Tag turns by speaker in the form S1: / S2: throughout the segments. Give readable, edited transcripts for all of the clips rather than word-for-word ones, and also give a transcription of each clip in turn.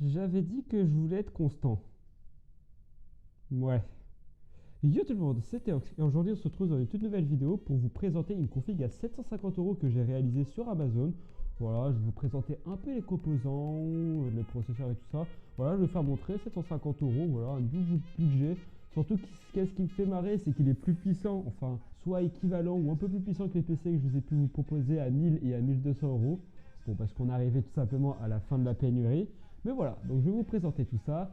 S1: J'avais dit que je voulais être constant. Ouais. Yo tout le monde, c'était Ox et aujourd'hui on se retrouve dans une toute nouvelle vidéo pour vous présenter une config à 750 € que j'ai réalisée sur Amazon. Voilà, je vais vous présenter un peu les composants, le processeur et tout ça. Voilà, je vais faire montrer 750 €, voilà, un nouveau budget. Surtout qu'est-ce qui me fait marrer, c'est qu'il est plus puissant, enfin, soit équivalent ou un peu plus puissant que les PC que je vous ai pu vous proposer à 1000 et à 1200 €. Bon, parce qu'on arrivait tout simplement à la fin de la pénurie. Mais voilà, donc je vais vous présenter tout ça.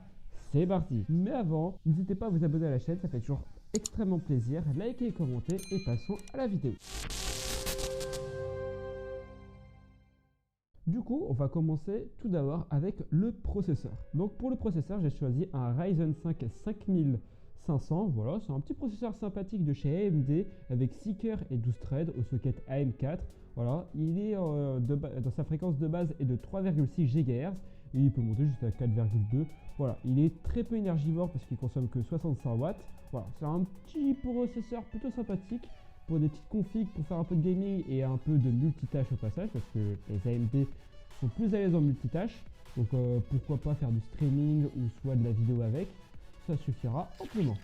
S1: C'est parti. Mais avant, n'hésitez pas à vous abonner à la chaîne, ça fait toujours extrêmement plaisir. Likez et commentez et passons à la vidéo. Du coup, on va commencer tout d'abord avec le processeur. Donc pour le processeur, j'ai choisi un Ryzen 5 5500. Voilà, c'est un petit processeur sympathique de chez AMD avec 6 cœurs et 12 threads au socket AM4. Voilà, il est dans sa fréquence de base est de 3,6 GHz et il peut monter jusqu'à 4,2. Voilà, il est très peu énergivore parce qu'il consomme que 65 watts. Voilà, c'est un petit processeur plutôt sympathique pour des petites configs, pour faire un peu de gaming et un peu de multitâche au passage, parce que les AMD sont plus à l'aise en multitâche. Donc pourquoi pas faire du streaming ou soit de la vidéo avec, ça suffira amplement.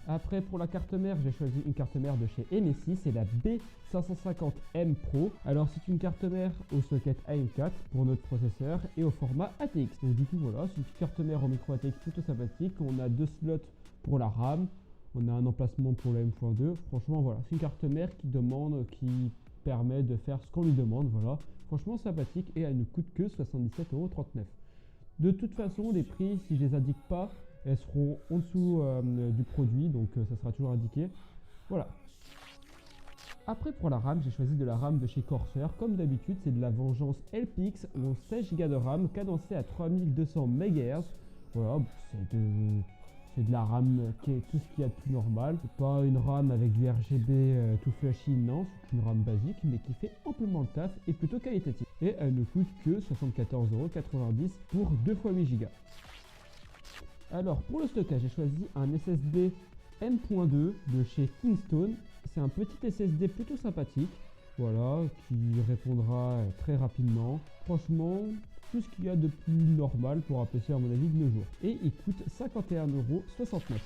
S1: Après pour la carte mère, j'ai choisi une carte mère de chez MSI, c'est la B550M Pro. Alors c'est une carte mère au socket AM4 pour notre processeur et au format ATX. Donc du coup voilà, c'est une petite carte mère en micro ATX plutôt sympathique. On a deux slots pour la RAM, on a un emplacement pour le M.2. Franchement voilà, c'est une carte mère qui permet de faire ce qu'on lui demande. Voilà, franchement sympathique et elle ne coûte que 77,39 €. De toute façon, les prix, si je les indique pas, elles seront en dessous du produit, donc ça sera toujours indiqué. Voilà. Après pour la RAM, j'ai choisi de la RAM de chez Corsair. Comme d'habitude, c'est de la Vengeance LPX, 16 Go de RAM, cadencée à 3200 MHz. Voilà, c'est de la RAM qui est tout ce qu'il y a de plus normal. C'est pas une RAM avec du RGB tout flashy, non, c'est une RAM basique, mais qui fait amplement le taf et plutôt qualitative. Et elle ne coûte que 74,90 € pour 2 x 8 Go. Alors pour le stockage, j'ai choisi un SSD M.2 de chez Kingston. C'est un petit SSD plutôt sympathique, voilà, qui répondra très rapidement. Franchement, tout ce qu'il y a de plus normal pour un PC à mon avis de nos jours. Et il coûte 51,69 €.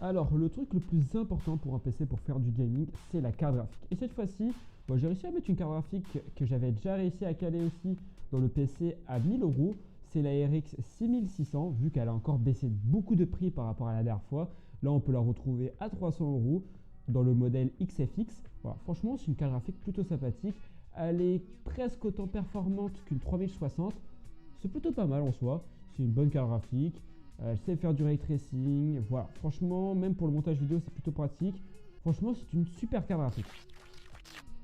S1: Alors le truc le plus important pour un PC pour faire du gaming, c'est la carte graphique. Et cette fois-ci, j'ai réussi à mettre une carte graphique que j'avais déjà réussi à caler aussi dans le PC à 1000 €. C'est la RX 6600, vu qu'elle a encore baissé beaucoup de prix par rapport à la dernière fois. Là, on peut la retrouver à 300 € dans le modèle XFX. Voilà, franchement, c'est une carte graphique plutôt sympathique. Elle est presque autant performante qu'une 3060. C'est plutôt pas mal en soi. C'est une bonne carte graphique. Elle sait faire du ray tracing. Voilà, franchement, même pour le montage vidéo, c'est plutôt pratique. Franchement, c'est une super carte graphique.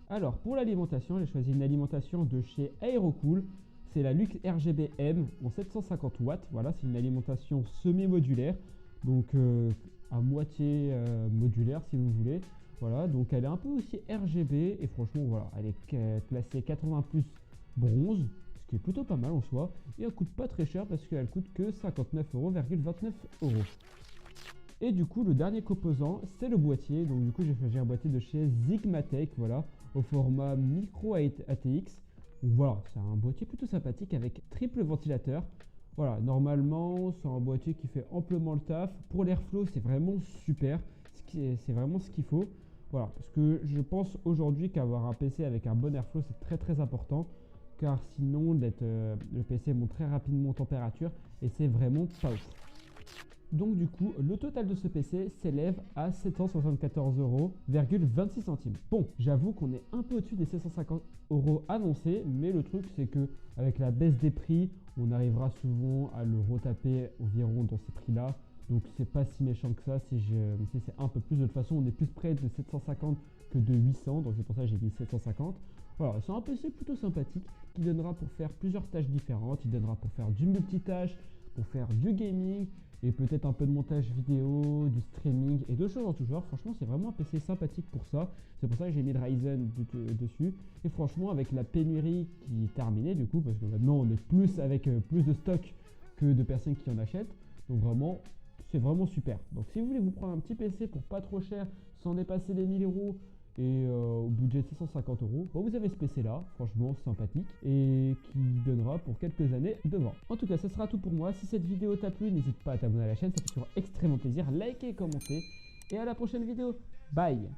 S1: Alors, pour l'alimentation, j'ai choisi une alimentation de chez Aerocool. C'est la Lux RGB M en 750 watts. Voilà, c'est une alimentation semi-modulaire, donc à moitié modulaire si vous voulez. Voilà, donc elle est un peu aussi RGB et franchement voilà, elle est classée 80 plus bronze, ce qui est plutôt pas mal en soi. Et elle coûte pas très cher parce qu'elle coûte que 59,29 €. Et du coup, le dernier composant, c'est le boîtier. Donc du coup, j'ai choisi un boîtier de chez Zigmatech, voilà, au format micro ATX. Donc voilà, c'est un boîtier plutôt sympathique avec triple ventilateur. Voilà, normalement, c'est un boîtier qui fait amplement le taf. Pour l'airflow, c'est vraiment super. C'est vraiment ce qu'il faut. Voilà, parce que je pense aujourd'hui qu'avoir un PC avec un bon airflow, c'est très très important. Car sinon, le PC monte très rapidement en température et c'est vraiment pas ouf. Donc du coup, le total de ce PC s'élève à 774,26 €. Bon, j'avoue qu'on est un peu au-dessus des 750 € annoncés, mais le truc c'est que avec la baisse des prix, on arrivera souvent à le retaper environ dans ces prix-là. Donc c'est pas si méchant que ça si c'est un peu plus. De toute façon, on est plus près de 750 que de 800, donc c'est pour ça que j'ai mis 750. Voilà, c'est un PC plutôt sympathique qui donnera pour faire plusieurs tâches différentes. Il donnera pour faire du multitâche, pour faire du gaming et peut-être un peu de montage vidéo, du streaming et de choses en tout genre. Franchement, c'est vraiment un PC sympathique pour ça. C'est pour ça que j'ai mis le Ryzen dessus. Et franchement, avec la pénurie qui est terminée du coup, parce que maintenant on est plus avec plus de stock que de personnes qui en achètent. Donc vraiment, c'est vraiment super. Donc si vous voulez vous prendre un petit PC pour pas trop cher, sans dépasser les 1000 € et au budget de 650 €, bon, vous avez ce PC là, franchement sympathique, et qui donnera pour quelques années devant. En tout cas, ce sera tout pour moi. Si cette vidéo t'a plu, n'hésite pas à t'abonner à la chaîne, ça fait toujours extrêmement plaisir. Likez, commentez, et à la prochaine vidéo. Bye!